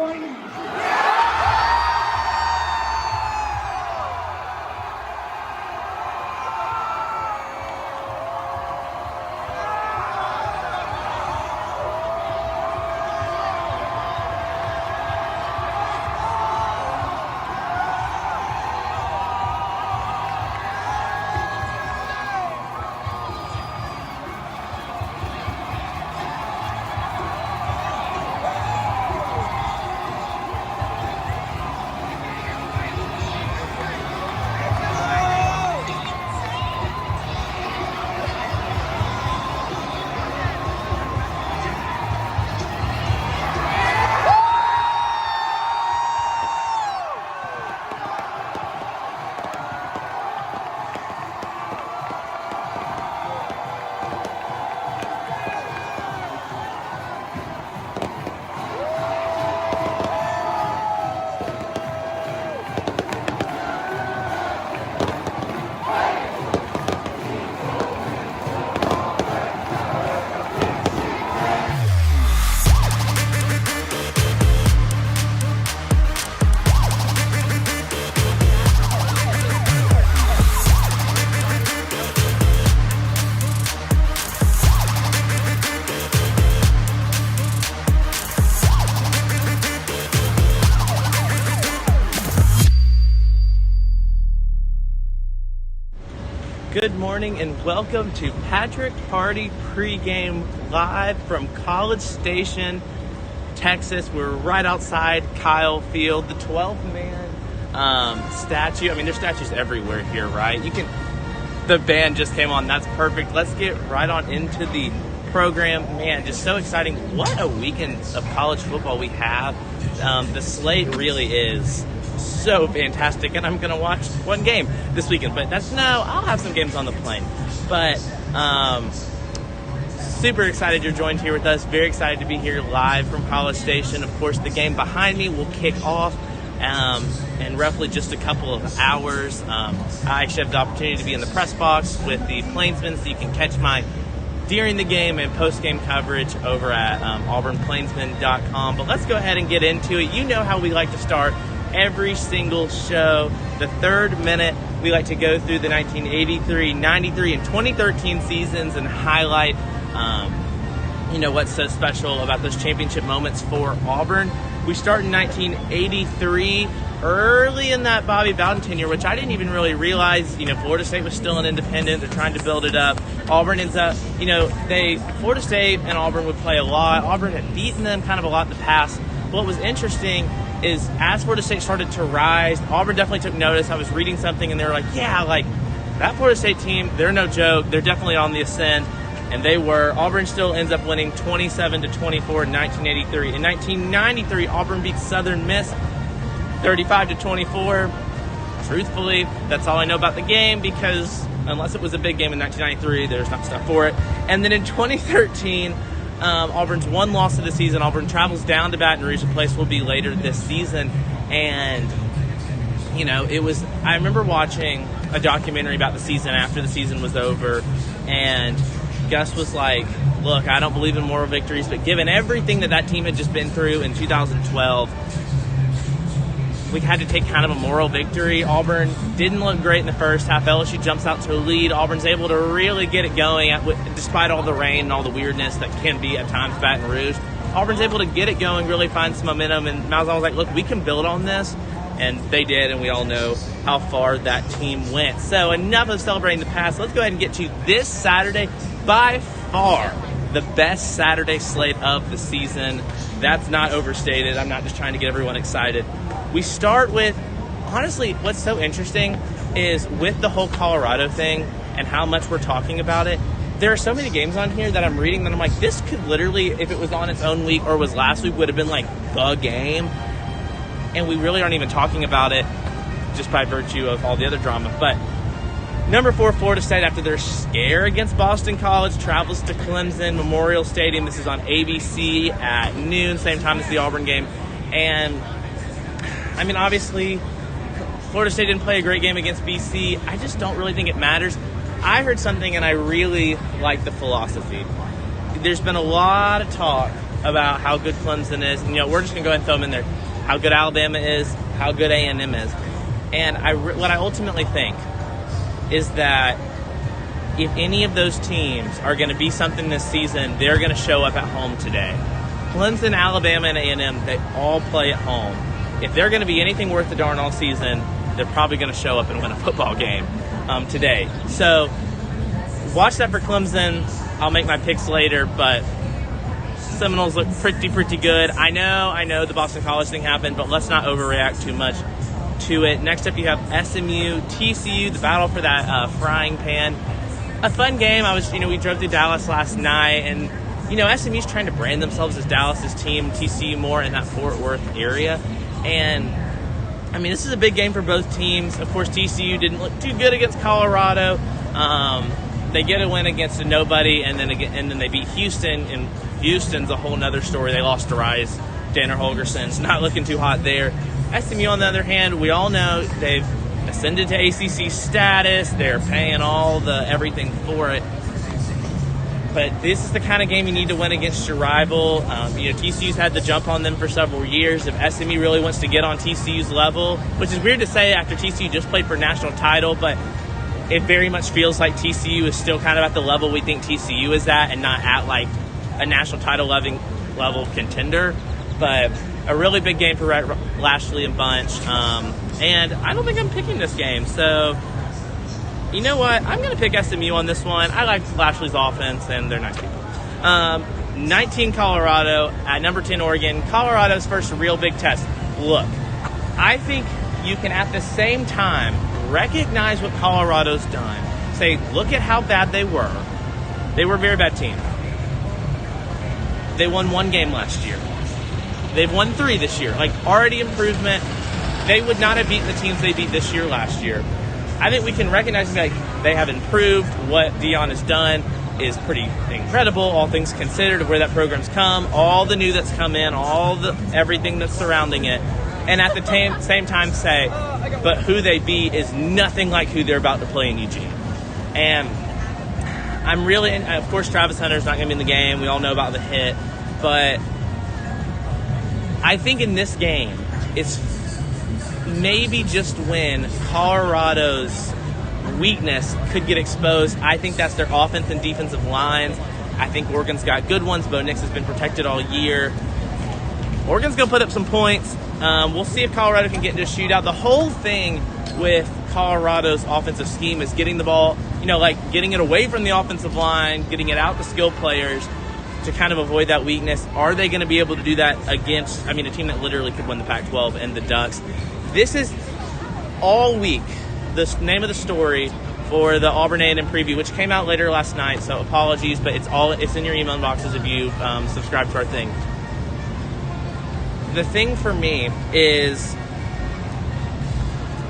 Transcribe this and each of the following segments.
fighting. Good morning and welcome to Party Pregame live from College Station, Texas. We're right outside Kyle Field, the 12-man statue. I mean, there's statues everywhere here, right? The band just came on. That's perfect. Let's get right on into the program. Man, just so exciting. What a weekend of college football we have. The slate really is so fantastic, and I'm going to watch one game this weekend, but I'll have some games on the plane. But super excited you're joined here with us. Very excited to be here live from College Station. Of course, the game behind me will kick off in roughly just a couple of hours. I actually have the opportunity to be in the press box with the Plainsmen, so you can catch my during the game and post-game coverage over at auburnplainsmen.com. But let's go ahead and get into it. You know how we like to start every single show. The third minute, we like to go through the 1983, 93, and 2013 seasons and highlight, what's so special about those championship moments for Auburn. We start in 1983, early in that Bobby Bowden tenure, which I didn't even really realize. Florida State was still an independent. They're trying to build it up. Auburn ends up, Florida State and Auburn would play a lot. Auburn had beaten them kind of a lot in the past. What was interesting is as Florida State started to rise, Auburn definitely took notice. I was reading something and they were like, that Florida State team, they're no joke. They're definitely on the ascent. And they were. Auburn still ends up winning 27-24 in 1983. In 1993, Auburn beats Southern Miss 35-24. Truthfully, that's all I know about the game because unless it was a big game in 1993, there's not stuff for it. And then in 2013, Auburn's one loss of the season. Auburn travels down to Baton Rouge. The place will be later this season. And, I remember watching a documentary about the season after the season was over. And Gus was like, look, I don't believe in moral victories, but given everything that team had just been through in 2012, we had to take kind of a moral victory. Auburn didn't look great in the first half. LSU jumps out to a lead. Auburn's able to really get it going despite all the rain and all the weirdness that can be at times Baton Rouge. Auburn's able to get it going, really find some momentum, and Malzahn was like, look, we can build on this. And they did, and we all know how far that team went. So enough of celebrating the past. Let's go ahead and get to this Saturday. By far the best Saturday slate of the season. That's not overstated. I'm not just trying to get everyone excited. We start with, honestly, what's so interesting is with the whole Colorado thing and how much we're talking about it, there are so many games on here that I'm reading that I'm like, this could literally, if it was on its own week or was last week, would have been like the game. And we really aren't even talking about it just by virtue of all the other drama. But number 4, Florida State, after their scare against Boston College, travels to Clemson Memorial Stadium. This is on ABC at noon, same time as the Auburn game. And, obviously, Florida State didn't play a great game against BC. I just don't really think it matters. I heard something, and I really like the philosophy. There's been a lot of talk about how good Clemson is. And, we're just going to go ahead and throw them in there. how good Alabama is, how good A&M is. And what I ultimately think is that if any of those teams are going to be something this season, they're going to show up at home today. Clemson, Alabama, and A&M, they all play at home. If they're going to be anything worth the darn all season, they're probably going to show up and win a football game today. So watch that for Clemson. I'll make my picks later, but Seminoles look pretty good. I know the Boston College thing happened, but let's not overreact too much to it. Next up, you have SMU, TCU, the battle for that frying pan. A fun game. We drove through Dallas last night, and SMU's trying to brand themselves as Dallas's team, TCU more in that Fort Worth area. And this is a big game for both teams. Of course, TCU didn't look too good against Colorado. They get a win against a nobody, and then they beat Houston, and Houston's a whole nother story. They lost to Rice. Tanner Holgerson's not looking too hot there. SMU, on the other hand, we all know they've ascended to ACC status. They're paying everything for it. But this is the kind of game you need to win against your rival. TCU's had the jump on them for several years. If SMU really wants to get on TCU's level, which is weird to say after TCU just played for a national title, but it very much feels like TCU is still kind of at the level we think TCU is at and not at like a national title level contender. But a really big game for Lashley and Bunch. And I don't think I'm picking this game. So, you know what? I'm going to pick SMU on this one. I like Lashley's offense, and they're nice people. 19 Colorado at number 10 Oregon. Colorado's first real big test. Look, I think you can at the same time recognize what Colorado's done. Say, look at how bad they were. They were a very bad team. They won one game last year. They've won 3 this year. Already improvement. They would not have beaten the teams they beat this year last year. I think we can recognize that they have improved. What Deion has done is pretty incredible, all things considered, of where that program's come, all the new that's come in, everything that's surrounding it. And at the same time say, but who they beat is nothing like who they're about to play in Eugene. And I'm really, of course, Travis Hunter's not going to be in the game. We all know about the hit. But I think in this game, it's maybe just when Colorado's weakness could get exposed. I think that's their offense and defensive lines. I think Oregon's got good ones. Bo Nix has been protected all year. Oregon's going to put up some points. We'll see if Colorado can get into a shootout. The whole thing with Colorado's offensive scheme is getting the ball, getting it away from the offensive line, getting it out to skill players to kind of avoid that weakness. Are they going to be able to do that against, a team that literally could win the Pac-12 and the Ducks? This is all week the name of the story for the Auburn A&M preview, which came out later last night, so apologies, but it's in your email boxes if you subscribe to our thing. The thing for me is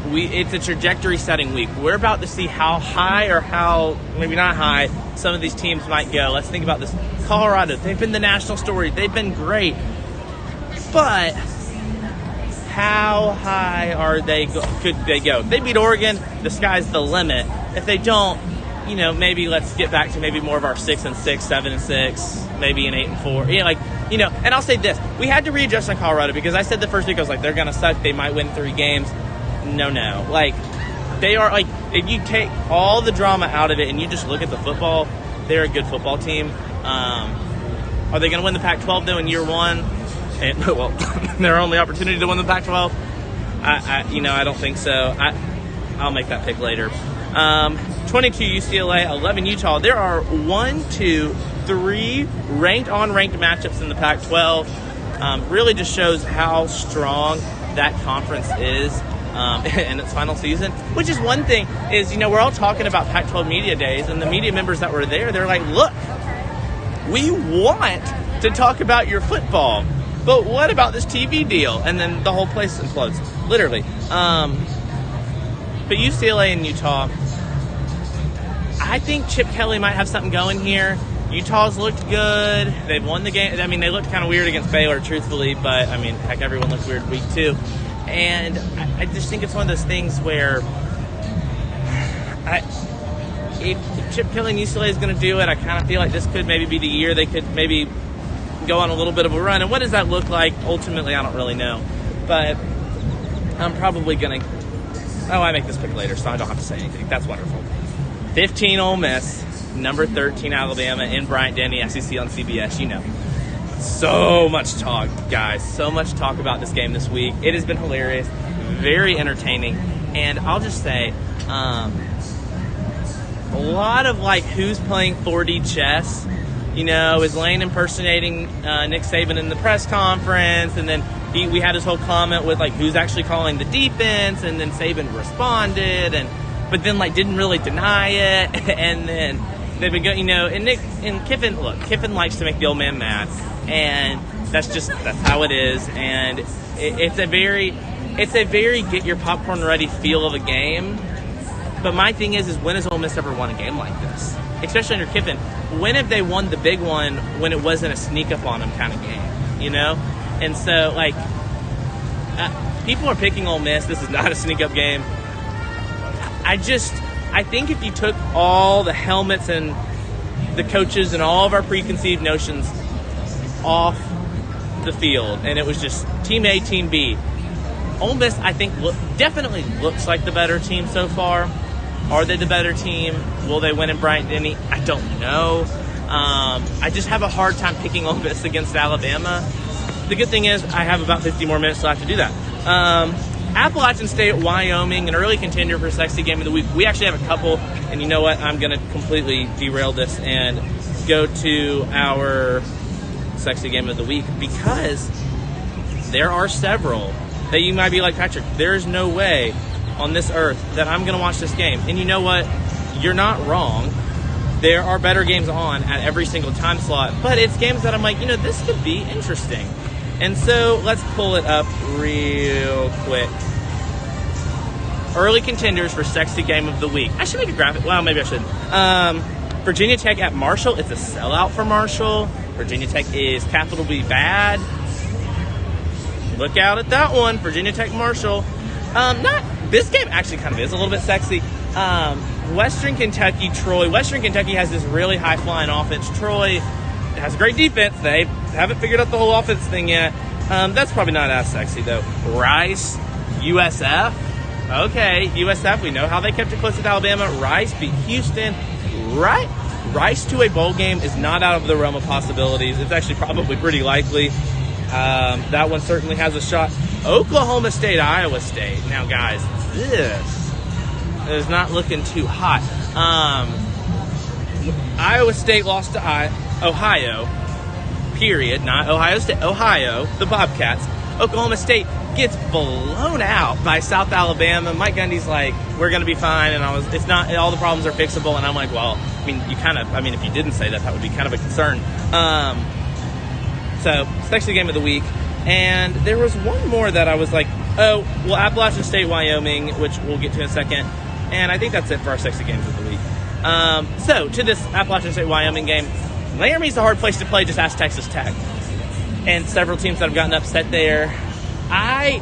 it's a trajectory-setting week. We're about to see how high or how, maybe not high, some of these teams might go. Let's think about this. Colorado, they've been the national story. They've been great. But how high could they go? If they beat Oregon, the sky's the limit. If they don't, maybe let's get back to maybe more of our 6-6, 7-6, maybe an 8-4. And I'll say this. We had to readjust on Colorado because I said the first week, I was like, they're going to suck. They might win 3 games. No. They are, if you take all the drama out of it and you just look at the football, they're a good football team. Are they going to win the Pac-12, though, in year one? Well, their only opportunity to win the Pac-12? I don't think so. I'll make that pick later. 22 UCLA, 11 Utah. There are 1, 2, 3 ranked matchups in the Pac-12. Really just shows how strong that conference is in its final season. Which is one thing is, we're all talking about Pac-12 media days, and the media members that were there, they're like, look, we want to talk about your football, but what about this TV deal? And then the whole place implodes, literally. But UCLA and Utah, I think Chip Kelly might have something going here. Utah's looked good. They've won the game. They looked kind of weird against Baylor, truthfully, but, heck, everyone looked weird week 2. And I just think it's one of those things where if Chip Kelly and UCLA is going to do it, I kind of feel like this could maybe be the year they could maybe go on a little bit of a run. And what does that look like? Ultimately, I don't really know. but I'm probably going to... Oh, I make this pick later, so I don't have to say anything. That's wonderful. 15 Ole Miss, number 13 Alabama in Bryant-Denny, SEC on CBS, you know. So much talk, guys. So much talk about this game this week. It has been hilarious, very entertaining, and I'll just say, a lot of like who's playing 4D chess. You know, is Lane impersonating Nick Saban in the press conference, and then we had his whole comment with like who's actually calling the defense, and then Saban responded, but then like didn't really deny it, and then they've been going, you know, and Kiffin likes to make the old man mad. And that's how it is, and it's a very get your popcorn ready feel of a game. But my thing is when has Ole Miss ever won a game like this? Especially under Kiffin. When have they won the big one when it wasn't a sneak up on them kind of game, you know? And so like people are picking Ole Miss. This is not a sneak up game. I think if you took all the helmets and the coaches and all of our preconceived notions off the field, and it was just Team A, Team B. Ole Miss, I think, definitely looks like the better team so far. Are they the better team? Will they win in Bryant-Denny? I don't know. I just have a hard time picking Ole Miss against Alabama. The good thing is I have about 50 more minutes left to do that. Appalachian State, Wyoming, an early contender for Sexy Game of the Week. We actually have a couple, and you know what? I'm going to completely derail this and go to our Sexy Game of the Week, because there are several that you might be like, Patrick, there's no way on this earth that I'm going to watch this game. And you know what? You're not wrong. There are better games on at every single time slot, but it's games that I'm like, you know, this could be interesting. And so let's pull it up real quick. Early contenders for Sexy Game of the Week. I should make a graphic. Well, maybe I shouldn't. Virginia Tech at Marshall. It's a sellout for Marshall. Virginia Tech is capital B bad. Look out at that one. Virginia Tech, Marshall. This game actually kind of is a little bit sexy. Western Kentucky, Troy. Western Kentucky has this really high-flying offense. Troy has a great defense. They haven't figured out the whole offense thing yet. That's probably not as sexy, though. Rice, USF. Okay, USF, we know how they kept it close with Alabama. Rice beat Houston. Rice to a bowl game is not out of the realm of possibilities. It's actually probably pretty likely. That one certainly has a shot. Oklahoma State, Iowa State. Now, guys, this is not looking too hot. Iowa State lost to Ohio, period. Not Ohio State. Ohio, the Bobcats. Oklahoma State gets blown out by South Alabama. Mike Gundy's like, we're going to be fine. And it's not, all the problems are fixable. And I'm like, well, I mean, if you didn't say that, that would be kind of a concern. So, Sexy Game of the Week. And there was one more that I was like, Appalachian State, Wyoming, which we'll get to in a second. And I think that's it for our Sexy Games of the Week. So, to this Appalachian State, Wyoming game, Laramie's a hard place to play, just ask Texas Tech. And several teams that have gotten upset there. I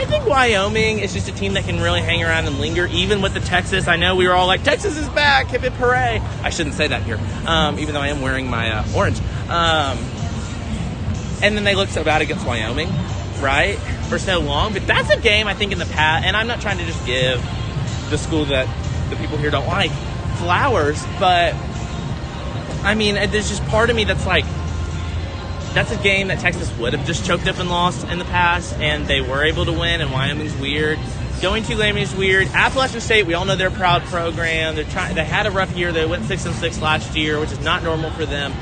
think Wyoming is just a team that can really hang around and linger, even with the Texas. I know we were all like, Texas is back, hip hip hooray. I shouldn't say that here, even though I am wearing my orange. And then they looked so bad against Wyoming, right, for so long. But that's a game, I think, in the past, and I'm not trying to just give the school that the people here don't like flowers, but, I mean, there's just part of me that's like, that's a game that Texas would have just choked up and lost in the past, and they were able to win, and Wyoming's weird. Going to Laramie's weird. Appalachian State, we all know they're a proud program. They had a rough year. They went 6-6 last year, which is not normal for them.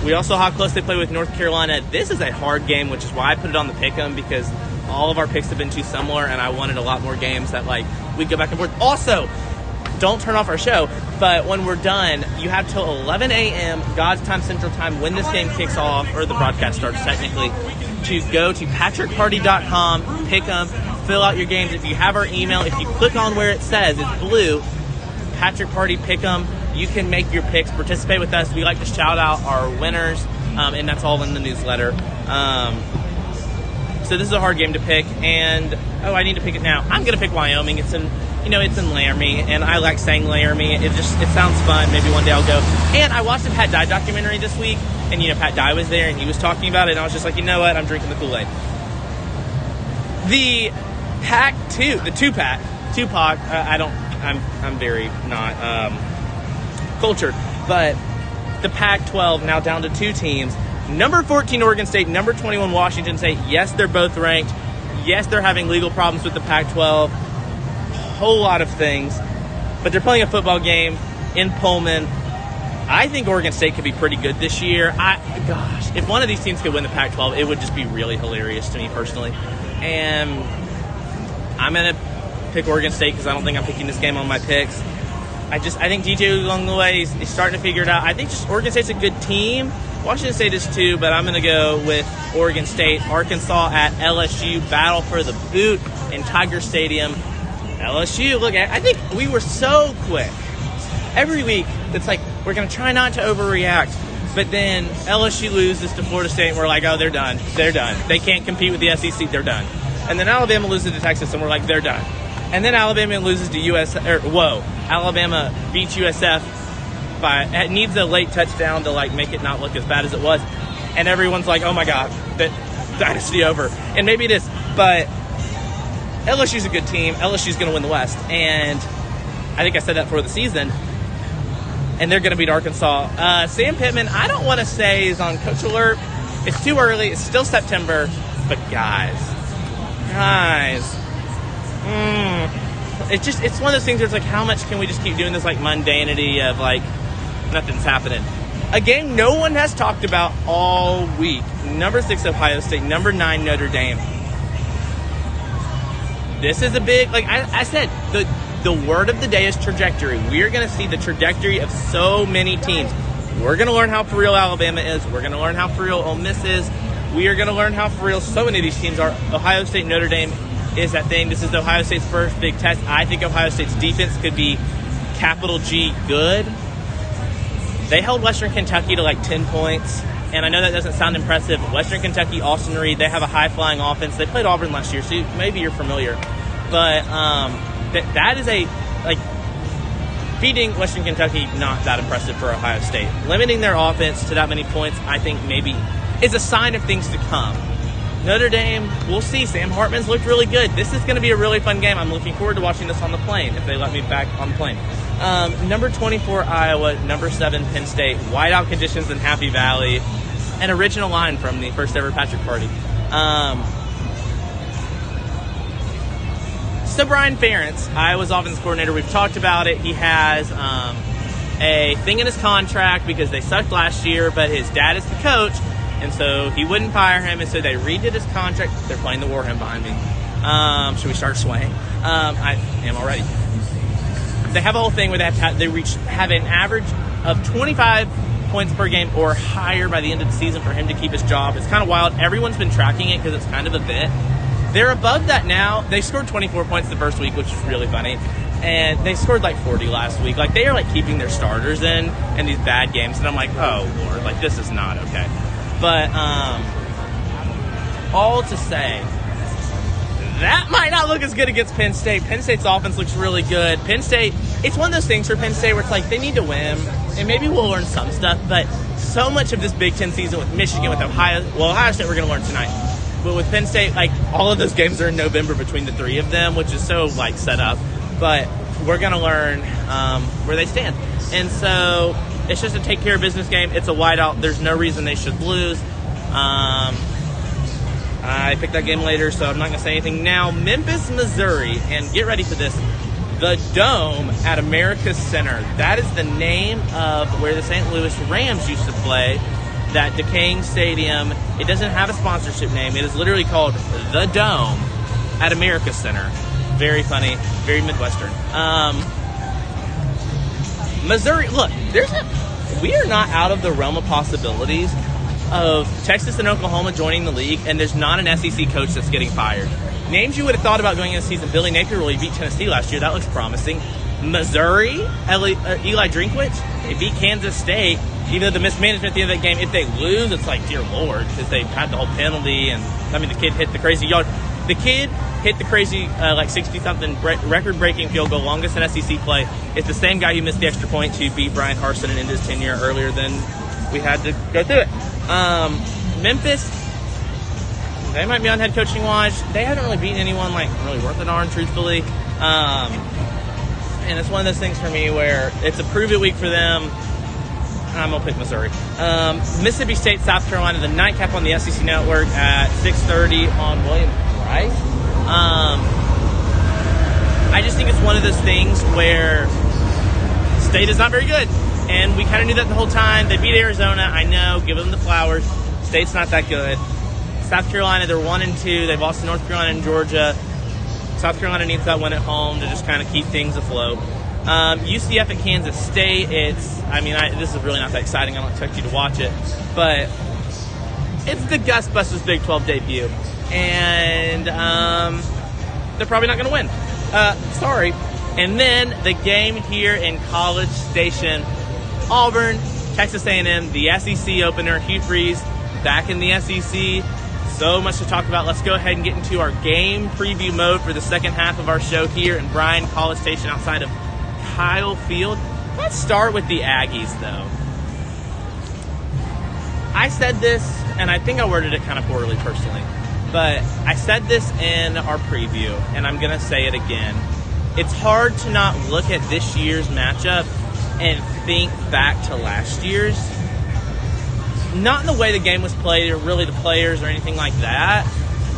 We also how close they play with North Carolina. This is a hard game, which is why I put it on the pick'em, because all of our picks have been too similar, and I wanted a lot more games that like we go back and forth. Also, don't turn off our show, but when we're done, you have till 11 a.m. God's time, Central Time, when this game kicks off, or the broadcast starts technically, to go to patrickparty.com, pick them, fill out your games. If you have our email, if you click on where it says, it's blue, Patrick Party pick them, you can make your picks, participate with us. We like to shout out our winners, and that's all in the newsletter. So this is a hard game to pick, and I need to pick it now. I'm going to pick Wyoming. It's in Laramie, and I like saying Laramie. It sounds fun. Maybe one day I'll go. And I watched the Pat Dye documentary this week, and Pat Dye was there, and he was talking about it, and I was just like, you know what? I'm drinking the Kool-Aid. The Pac-2, the two-pack, Tupac. I'm very not cultured, but the Pac-12 now down to 2 teams. Number 14 Oregon State, number 21 Washington State. Yes, they're both ranked. Yes, they're having legal problems with the Pac-12. Whole lot of things, but they're playing a football game in Pullman. I think Oregon State could be pretty good this year. If one of these teams could win the Pac-12, it would just be really hilarious to me personally. And I'm going to pick Oregon State because I don't think I'm picking this game on my picks. I think DJ along the way is starting to figure it out. I think just Oregon State's a good team. Washington State is too, but I'm going to go with Oregon State. Arkansas at LSU, battle for the boot in Tiger Stadium. LSU, look, I think we were so quick. Every week, it's like we're going to try not to overreact, but then LSU loses to Florida State, and we're like, oh, they're done. They're done. They can't compete with the SEC. They're done. And then Alabama loses to Texas, and we're like, they're done. And then Alabama loses to Alabama beats USF it needs a late touchdown to make it not look as bad as it was. And everyone's like, oh my God, that dynasty over. And maybe it is, but LSU's a good team. LSU's going to win the West. And I think I said that for the season. And they're going to beat Arkansas. Sam Pittman, I don't want to say is on coach alert. It's too early. It's still September. But guys. It's one of those things where it's like, how much can we just keep doing this mundanity of nothing's happening? A game no one has talked about all week. Number 6 Ohio State, number 9 Notre Dame. This is a big, I said, the word of the day is trajectory. We're going to see the trajectory of so many teams. We're going to learn how for real Alabama is. We're going to learn how for real Ole Miss is. We are going to learn how for real so many of these teams are. Ohio State, Notre Dame is that thing. This is Ohio State's first big test. I think Ohio State's defense could be capital G good. They held Western Kentucky to 10 points. And I know that doesn't sound impressive. Western Kentucky, Austin Reed, they have a high-flying offense. They played Auburn last year, so maybe you're familiar. But that is beating Western Kentucky, not that impressive for Ohio State. Limiting their offense to that many points, I think maybe is a sign of things to come. Notre Dame, we'll see. Sam Hartman's looked really good. This is going to be a really fun game. I'm looking forward to watching this on the plane, if they let me back on the plane. Number 24, Iowa. Number 7, Penn State. Whiteout conditions in Happy Valley. An original line from the first ever Patrick Party. So Brian Ferentz, Iowa's offensive coordinator, we've talked about it. He has a thing in his contract because they sucked last year, but his dad is the coach, and so he wouldn't fire him, and so they redid his contract. They're playing the war hymn behind me. Should we start swaying? I am already. They have a whole thing where they have an average of 25 points per game or higher by the end of the season for him to keep his job. It's kind of wild. Everyone's been tracking it because it's kind of a bit. They're above that now. They scored 24 points the first week, which is really funny. And they scored 40 last week. They are keeping their starters in these bad games. And I'm like, oh, Lord, this is not okay. But all to say, that might not look as good against Penn State. Penn State's offense looks really good. Penn State, it's one of those things for Penn State where it's they need to win. And maybe we'll learn some stuff. But so much of this Big Ten season with Michigan, with Ohio State we're going to learn tonight. But with Penn State, all of those games are in November between the 3 of them, which is so, set up. But we're going to learn where they stand. And so it's just a take-care of business game. It's a whiteout. There's no reason they should lose. I picked that game later, so I'm not going to say anything now. Memphis, Missouri, and get ready for this. The Dome at America's Center. That is the name of where the St. Louis Rams used to play. That decaying stadium. It doesn't have a sponsorship name. It is literally called The Dome at America's Center. Very funny, very Midwestern. Missouri, look, we are not out of the realm of possibilities of Texas and Oklahoma joining the league, and there's not an SEC coach that's getting fired. Names you would have thought about going into the season. Billy Napier really beat Tennessee last year. That looks promising. Missouri, Eli Drinkwitz, they beat Kansas State. Even though the mismanagement at the end of that game, if they lose, it's dear Lord, because they had the whole penalty, and the kid hit the crazy yard. The kid hit the crazy 60-something record-breaking field goal, longest in SEC play. It's the same guy who missed the extra point to beat Brian Harsin and end his tenure earlier than we had to go through it. Memphis, They might be on head coaching watch. They haven't really beaten anyone like really worth a darn, truthfully. And it's one of those things for me where it's a prove it week for them. I'm going to pick Missouri. Mississippi State, South Carolina, the nightcap on the SEC Network at 6:30 on William Rice. I just think it's one of those things where State is not very good. And we kind of knew that the whole time. They beat Arizona. I know. Give them the flowers. State's not that good. South Carolina, they're 1-2. They've lost to North Carolina and Georgia. South Carolina needs that win at home to just kind of keep things afloat. UCF at Kansas State. This is really not that exciting. I don't expect you to watch it. But it's the Gus Busters Big 12 debut. And they're probably not going to win. Sorry. And then the game here in College Station. Auburn, Texas A&M, the SEC opener. Hugh Freeze back in the SEC. So much to talk about. Let's go ahead and get into our game preview mode for the second half of our show here in Bryan, College Station outside of Kyle Field. Let's start with the Aggies, though. I said this, and I think I worded it kind of poorly personally, but I said this in our preview, and I'm going to say it again. It's hard to not look at this year's matchup and think back to last year's. Not in the way the game was played or really the players or anything like that,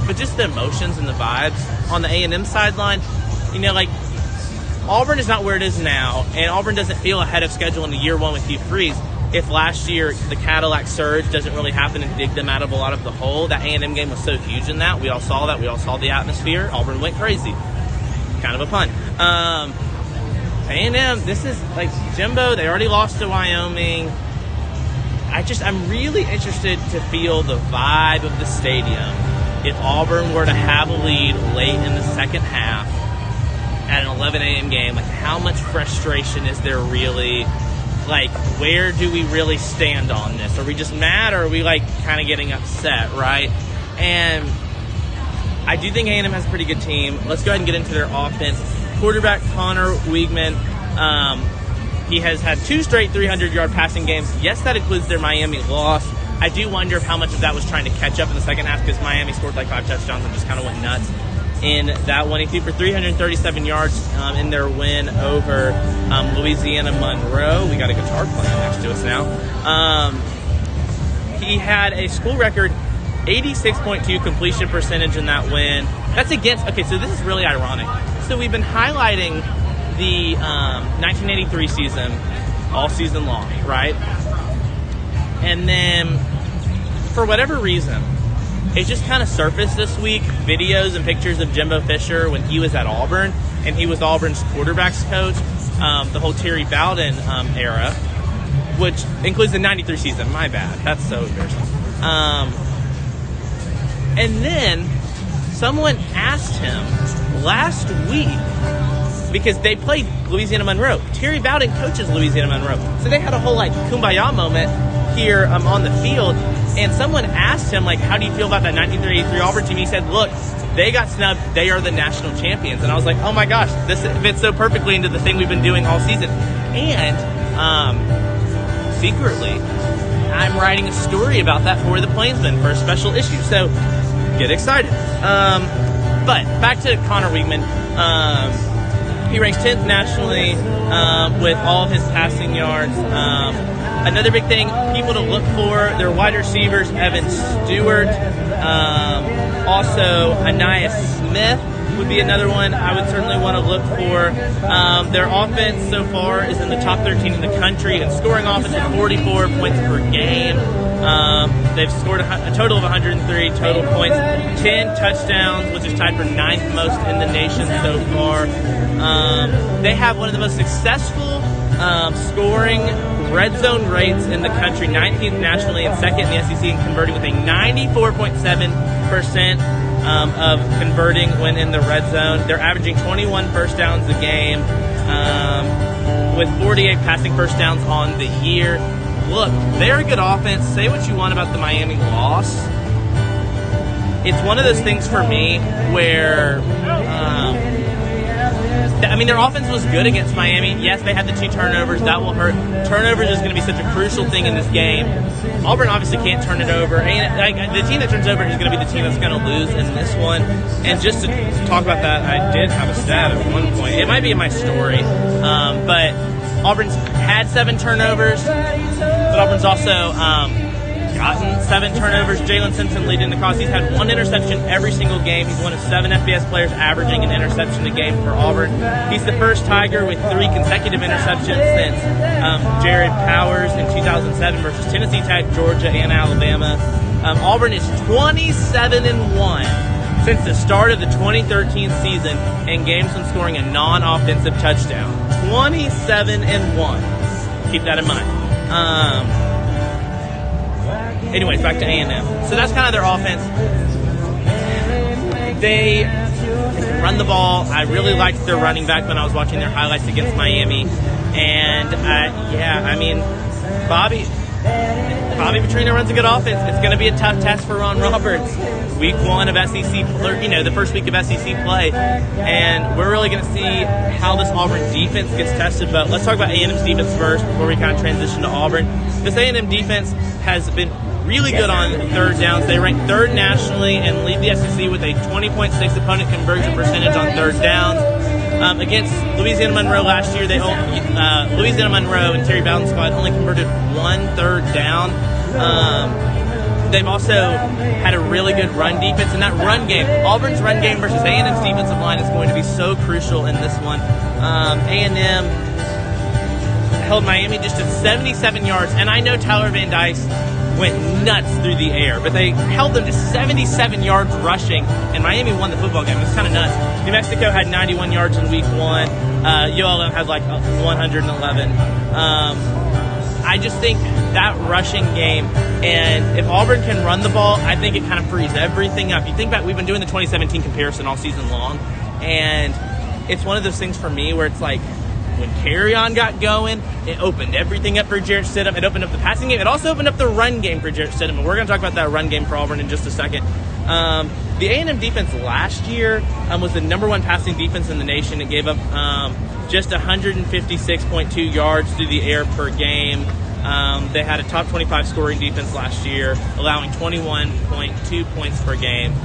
but just the emotions and the vibes on the A&M sideline. Auburn is not where it is now, and Auburn doesn't feel ahead of schedule in the year one with Hugh Freeze. If last year the Cadillac surge doesn't really happen and dig them out of a lot of the hole, that A&M game was so huge in that. We all saw that. We all saw the atmosphere. Auburn went crazy. Kind of a pun. A&M, this is like Jimbo. They already lost to Wyoming. I'm really interested to feel the vibe of the stadium if Auburn were to have a lead late in the second half at an 11 a.m. game. Like, how much frustration is there really? Like, where do we really stand on this? Are we just mad, or are we, kind of getting upset, right? And I do think A&M has a pretty good team. Let's go ahead and get into their offense. Quarterback Connor Weigman. He has had 2 straight 300-yard passing games. Yes, that includes their Miami loss. I do wonder if how much of that was trying to catch up in the second half because Miami scored 5 touchdowns and just kind of went nuts in that one. He threw for 337 yards in their win over Louisiana Monroe. We got a guitar playing next to us now. He had a school record 86.2 completion percentage in that win. That's against – okay, so this is really ironic. So we've been highlighting the 1983 season all season long, right? And then for whatever reason, it just kind of surfaced this week, videos and pictures of Jimbo Fisher when he was at Auburn, and he was Auburn's quarterbacks coach, the whole Terry Bowden era, which includes the 93 season. My bad. That's so embarrassing. And then someone asked him last week, because they played Louisiana Monroe. Terry Bowden coaches Louisiana Monroe. So they had a whole kumbaya moment here on the field. And someone asked him, how do you feel about that 1983 Auburn team? He said, look, they got snubbed. They are the national champions. And I was like, oh my gosh, this fits so perfectly into the thing we've been doing all season. And secretly, I'm writing a story about that for the Plainsman for a special issue. So get excited. But back to Connor Weigman. He ranks 10th nationally with all of his passing yards. Another big thing, people to look for, their wide receivers, Evan Stewart. Also, Anais Smith would be another one I would certainly want to look for. Their offense so far is in the top 13 in the country in scoring offense with 44 points per game. They've scored a total of 103 total points, 10 touchdowns, which is tied for 9th most in the nation so far. They have one of the most successful scoring red zone rates in the country, 19th nationally and 2nd in the SEC, and converting with a 94.7% of converting when in the red zone. They're averaging 21 first downs a game with 48 passing first downs on the year. Look, they're a good offense. Say what you want about the Miami loss. It's one of those things for me where, their offense was good against Miami. Yes, they had the 2 turnovers. That will hurt. Turnovers is going to be such a crucial thing in this game. Auburn obviously can't turn it over. And the team that turns over is going to be the team that's going to lose in this one. And just to talk about that, I did have a stat at one point. It might be in my story, but Auburn's had 7 turnovers, but Auburn's also gotten 7 turnovers. Jalen Simpson leading the cause. He's had 1 interception every single game. He's one of 7 FBS players averaging an interception a game for Auburn. He's the first Tiger with 3 consecutive interceptions since Jared Powers in 2007 versus Tennessee Tech, Georgia, and Alabama. Auburn is 27-1 since the start of the 2013 season in games when scoring a non-offensive touchdown. 27-1. Keep that in mind. Anyways, back to A&M. So that's kind of their offense. They run the ball. I really liked their running back when I was watching their highlights against Miami. And, Bobby Petrino runs a good offense. It's going to be a tough test for Ron Roberts. Week 1 of SEC, the first week of SEC play. And we're really going to see how this Auburn defense gets tested. But let's talk about A&M's defense first before we kind of transition to Auburn. This A&M defense has been really good on third downs. They rank 3rd nationally and lead the SEC with a 20.6 opponent conversion percentage on third downs. Against Louisiana Monroe last year, Louisiana Monroe and Terry Bowden's squad only converted 1 third down. They've also had a really good run defense, and that run game, Auburn's run game versus A&M's defensive line is going to be so crucial in this one. A&M held Miami just to 77 yards, and I know Tyler Van Dyke went nuts through the air, but they held them to 77 yards rushing, and Miami won the football game. It was kind of nuts. New Mexico had 91 yards in week 1. ULM had like 111. I just think that rushing game, and if Auburn can run the ball, I think it kind of frees everything up. You think back, we've been doing the 2017 comparison all season long, and it's one of those things for me where it's like, when Carrion got going, it opened everything up for Jarrett Stidham. It opened up the passing game. It also opened up the run game for Jarrett Stidham. And we're going to talk about that run game for Auburn in just a second. The A&M defense last year was the #1 passing defense in the nation. It gave up just 156.2 yards through the air per game. They had a top 25 scoring defense last year, allowing 21.2 points per game.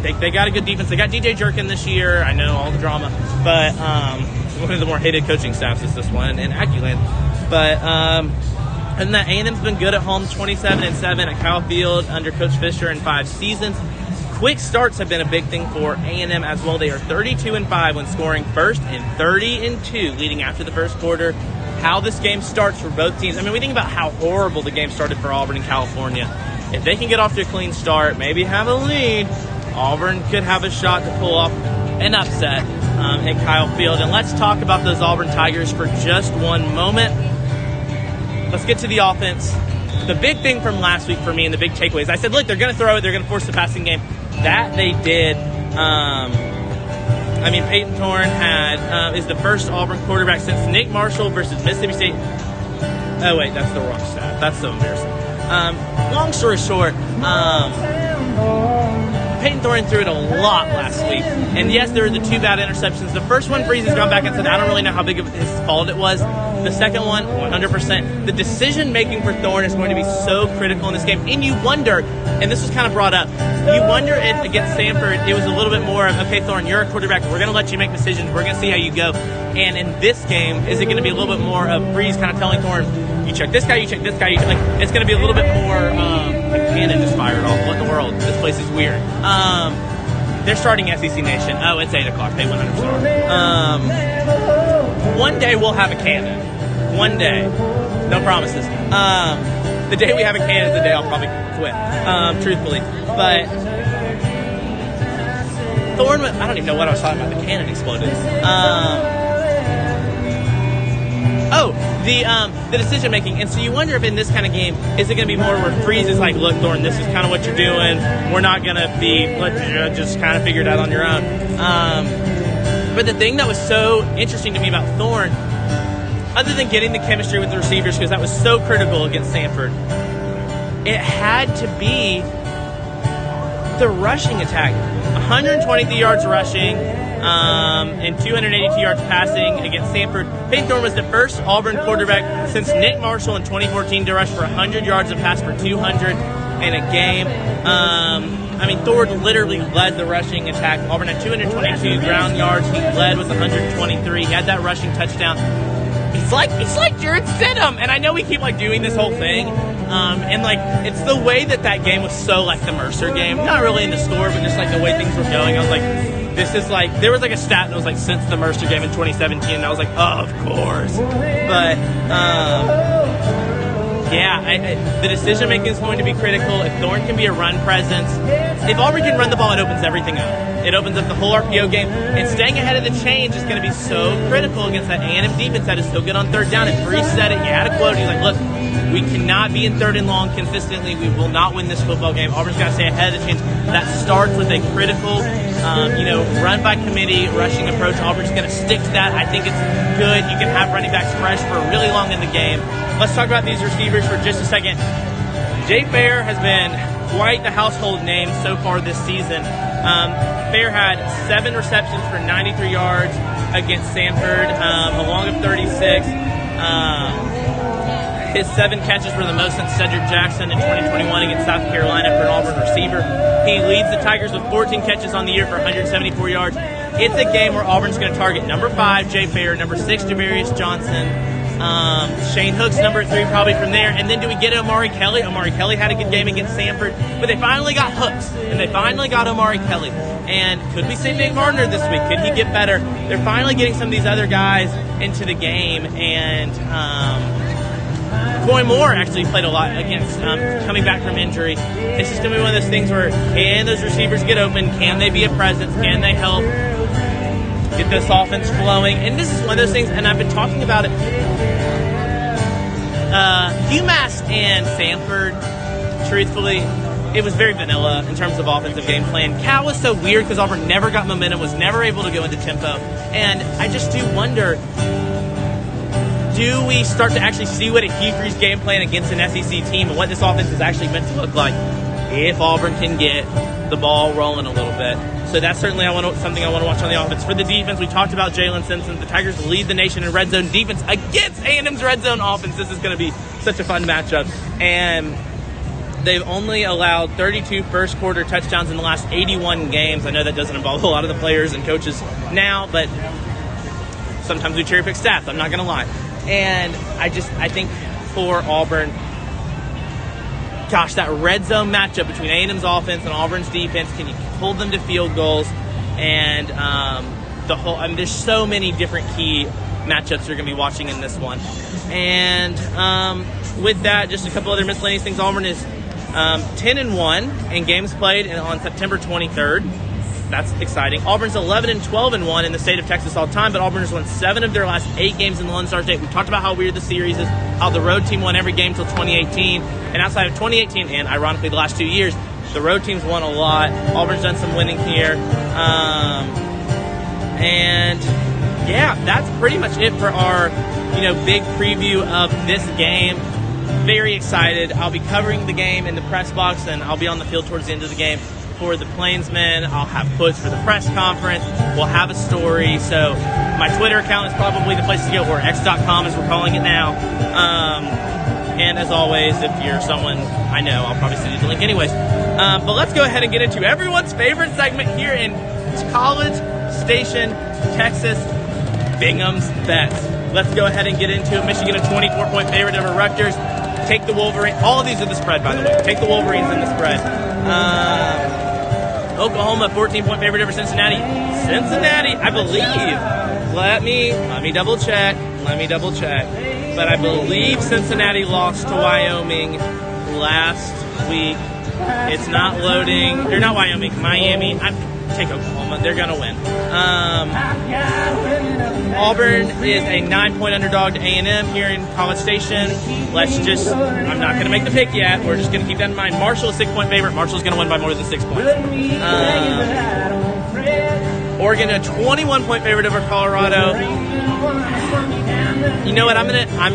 They got a good defense. They got DJ Jerkin this year. I know all the drama, but one of the more hated coaching staffs is this one, and Acculand. But and that A&M's been good at home, 27-7 at Kyle Field under Coach Fisher in 5 seasons. Quick starts have been a big thing for A&M as well. They are 32-5 when scoring first and 30-2 leading after the first quarter. How this game starts for both teams. I mean, we think about how horrible the game started for Auburn in California. If they can get off to a clean start, maybe have a lead, Auburn could have a shot to pull off an upset at Kyle Field. And let's talk about those Auburn Tigers for just one moment. Let's get to the offense. The big thing from last week for me and the big takeaways, I said, look, they're going to throw it. They're going to force the passing game. That they did. Peyton Thorne is the first Auburn quarterback since Nick Marshall versus Mississippi State. Oh, wait, that's the wrong stat. That's so embarrassing. Long story short, Peyton Thorne threw it a lot last week. And yes, there were the 2 bad interceptions. The first one, Breeze has gone back and said, I don't really know how big of his fault it was. The second one, 100%. The decision-making for Thorne is going to be so critical in this game. And you wonder, and this was kind of brought up, you wonder if against Stanford, it was a little bit more of, okay, Thorne, you're a quarterback. We're going to let you make decisions. We're going to see how you go. And in this game, is it going to be a little bit more of Breeze kind of telling Thorne, you check this guy, you check this guy. It's going to be a little bit more, the cannon just fired off. What in the world? This place is weird. They're starting SEC Nation. Oh, it's 8 o'clock. They went under star. One day we'll have a cannon. One day. No promises. The day we have a cannon is the day I'll probably quit, truthfully. But Thorne, I don't even know what I was talking about. The cannon exploded. The decision making. And so you wonder if in this kind of game, is it going to be more where Freeze is like, look, Thorne, this is kind of what you're doing. We're not going to just kind of figure it out on your own. But the thing that was so interesting to me about Thorne, other than getting the chemistry with the receivers, because that was so critical against Stanford, it had to be the rushing attack. 123 yards rushing, and 282 yards passing against Samford. Peyton Thorne was the first Auburn quarterback since Nick Marshall in 2014 to rush for 100 yards and pass for 200 in a game. Thorne literally led the rushing attack. Auburn had 222 ground yards. He led with 123. He had that rushing touchdown. He's like Jared Stidham, and I know we keep doing this whole thing, and it's the way that game was so like the Mercer game, not really in the score, but just the way things were going. I was like, this is there was a stat that was since the Mercer game in 2017, and I was like, oh, of course, but the decision making is going to be critical. If Thorne can be a run presence, if Auburn can run the ball, it opens everything up. It opens up the whole RPO game, and staying ahead of the change is going to be so critical against that A&M defense that is so good on third down. And Bree said it. He had a quote. He's like, look, we cannot be in third and long consistently. We will not win this football game. Auburn's got to stay ahead of the change. That starts with a critical, run by committee, rushing approach. Auburn's going to stick to that. I think it's good. You can have running backs fresh for really long in the game. Let's talk about these receivers for just a second. Jay Fair has been quite the household name so far this season. Fair had 7 receptions for 93 yards against Samford, along with 36. His 7 catches were the most since Cedric Jackson in 2021 against South Carolina for an Auburn receiver. He leads the Tigers with 14 catches on the year for 174 yards. It's a game where Auburn's going to target number 5, Jay Fair, number 6, Javarius Johnson, Shane Hook's number 3 probably from there. And then do we get Omari Kelly? Omari Kelly had a good game against Samford, but they finally got Hooks, and they finally got Omari Kelly. And could we see Nate Martiner this week? Could he get better? They're finally getting some of these other guys into the game, and Coy Moore actually played a lot against coming back from injury. It's just going to be one of those things where can those receivers get open? Can they be a presence? Can they help get this offense flowing? And this is one of those things, and I've been talking about it. UMass and Samford, truthfully, it was very vanilla in terms of offensive game plan. Cal was so weird because Auburn never got momentum, was never able to go into tempo. And I just do wonder, do we start to actually see what a Hugh Freeze game plan against an SEC team and what this offense is actually meant to look like if Auburn can get the ball rolling a little bit? So that's certainly something I want to watch on the offense. For the defense, we talked about Jalen Simpson. The Tigers lead the nation in red zone defense against A&M's red zone offense. This is going to be such a fun matchup. And they've only allowed 32 first-quarter touchdowns in the last 81 games. I know that doesn't involve a lot of the players and coaches now, but sometimes we cherry-pick stats. I'm not going to lie. And I think for Auburn, gosh, that red zone matchup between A&M's offense and Auburn's defense, can you hold them to field goals? And there's so many different key matchups you're going to be watching in this one. And with that, just a couple other miscellaneous things. Auburn is 10-1 in games played on September 23rd. That's exciting. Auburn's 11-12-1 in the state of Texas all time, but Auburn has won 7 of their last 8 games in the Lone Star State. We talked about how weird the series is, how the road team won every game until 2018. And outside of 2018, and ironically the last 2 years, the road team's won a lot. Auburn's done some winning here. And yeah, that's pretty much it for our big preview of this game. Very excited. I'll be covering the game in the press box, and I'll be on the field towards the end of the game for the Plainsmen. I'll have quotes for the press conference. We'll have a story. So my Twitter account is probably the place to go, or x.com as we're calling it now. And as always, if you're someone I know, I'll probably send you the link anyways. But let's go ahead and get into everyone's favorite segment here in College Station, Texas, Bingham's Bets. Let's go ahead and get into it. Michigan, a 24-point favorite over Rutgers. Take the Wolverines. All of these are the spread, by the way. Take the Wolverines in the spread. Oklahoma, 14-point favorite over Cincinnati. Cincinnati, I believe. Let me double check. But I believe Cincinnati lost to Wyoming last week. It's not loading. They're not Wyoming. Miami. Take Oklahoma. They're going to win. Auburn is a 9-point underdog to A&M here in College Station. I'm not going to make the pick yet. We're just going to keep that in mind. Marshall, a 6-point favorite. Marshall's going to win by more than 6 points. Oregon, a 21-point favorite over Colorado. You know what? I'm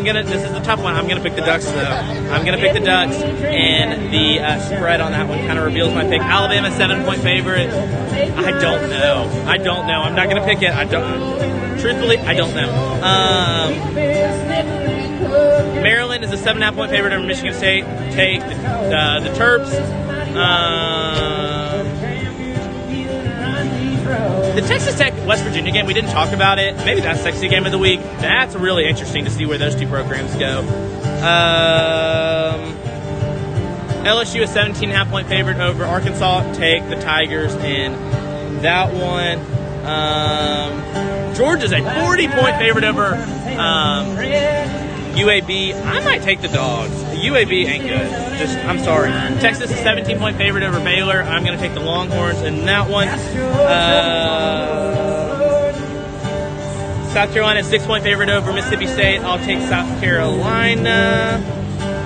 gonna. This is a tough one. I'm gonna pick the Ducks though. I'm gonna pick the Ducks, and the spread on that one kind of reveals my pick. Alabama 7-point favorite. I don't know. I'm not gonna pick it. Truthfully, I don't know. Maryland is a 7.5-point favorite over Michigan State. Take the Terps. The Texas Tech West Virginia game, we didn't talk about it. Maybe that's sexy game of the week. That's really interesting to see where those two programs go. LSU is 17.5-point favorite over Arkansas. Take the Tigers in that one. Georgia's a 40-point favorite over UAB. I might take the Dogs. The UAB ain't good. I'm sorry. Texas is 17-point favorite over Baylor. I'm going to take the Longhorns in that one. South Carolina is 6-point favorite over Mississippi State. I'll take South Carolina.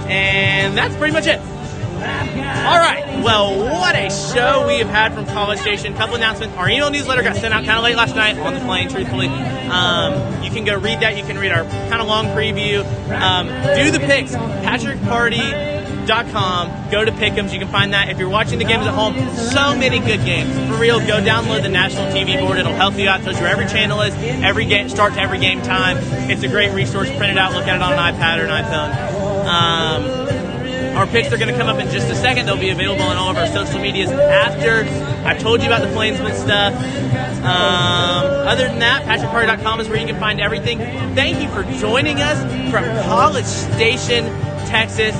And that's pretty much it. All right. Well, what a show we have had from College Station. Couple announcements. Our email newsletter got sent out kind of late last night on the plane, truthfully. You can go read that. You can read our kind of long preview. Do the picks. PatrickParty.com. Go to Pick'ems. You can find that. If you're watching the games at home, so many good games. For real, go download the National TV board. It'll help you out. Tells you where every channel is, every game, start to every game time. It's a great resource. Print it out. Look at it on an iPad or an iPhone. Our picks are going to come up in just a second. They'll be available on all of our social medias after. I've told you about the Plainsman stuff. Other than that, PatrickParty.com is where you can find everything. Thank you for joining us from College Station, Texas.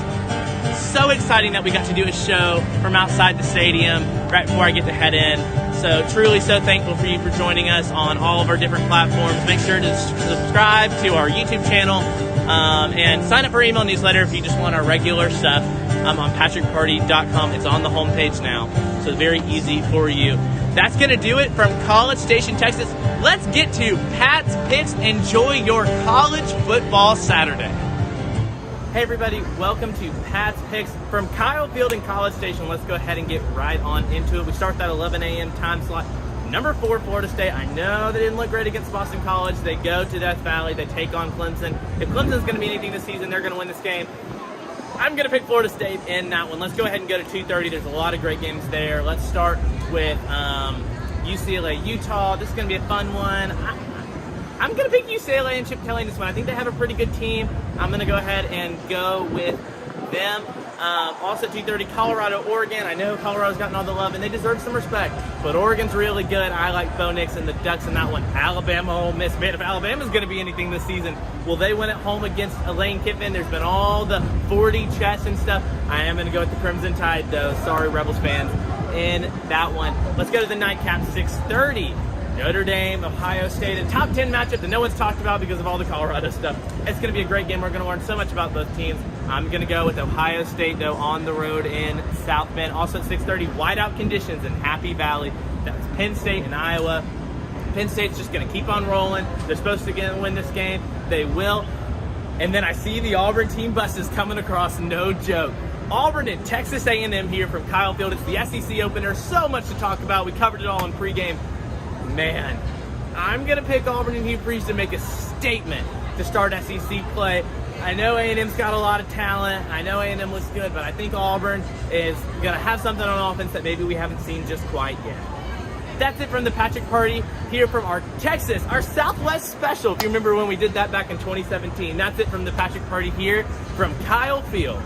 So exciting that we got to do a show from outside the stadium right before I get to head in. So truly so thankful for you for joining us on all of our different platforms. Make sure to subscribe to our YouTube channel. And sign up for our email newsletter if you just want our regular stuff on PatrickParty.com. It's on the homepage now, so very easy for you. That's going to do it from College Station, Texas. Let's get to Pat's Picks. Enjoy your college football Saturday. Hey everybody, welcome to Pat's Picks from Kyle Field and College Station. Let's go ahead and get right on into it. We start that 11 a.m. time slot. Number 4, Florida State. I know they didn't look great against Boston College. They go to Death Valley. They take on Clemson. If Clemson's going to be anything this season, they're going to win this game. I'm going to pick Florida State in that one. Let's go ahead and go to 2:30. There's a lot of great games there. Let's start with UCLA, Utah. This is going to be a fun one. I'm going to pick UCLA and Chip Kelly in this one. I think they have a pretty good team. I'm going to go ahead and go with them. Also at 2:30, Colorado, Oregon. I know Colorado's gotten all the love, and they deserve some respect, but Oregon's really good. I like Bo Nix and the Ducks in that one. Alabama, Ole Miss. Man, if Alabama's going to be anything this season, will they win at home against Lane Kiffin? There's been all the 40 chess and stuff. I am going to go with the Crimson Tide, though. Sorry, Rebels fans, in that one. Let's go to the nightcap, 6:30. Notre Dame, Ohio State, a top 10 matchup that no one's talked about because of all the Colorado stuff. It's going to be a great game. We're going to learn so much about both teams. I'm going to go with Ohio State, though, on the road in South Bend. Also at 6:30, whiteout conditions in Happy Valley. That's Penn State and Iowa. Penn State's just going to keep on rolling. They're supposed to win this game. They will. And then I see the Auburn team buses coming across, no joke. Auburn and Texas A&M here from Kyle Field. It's the SEC opener. So much to talk about. We covered it all in pregame. Man, I'm going to pick Auburn and Hugh Freeze to make a statement to start SEC play. I know A&M's got a lot of talent. I know A&M looks good, but I think Auburn is going to have something on offense that maybe we haven't seen just quite yet. That's it from the Patrick Party here from our Texas, our Southwest special. If you remember when we did that back in 2017. That's it from the Patrick Party here from Kyle Field.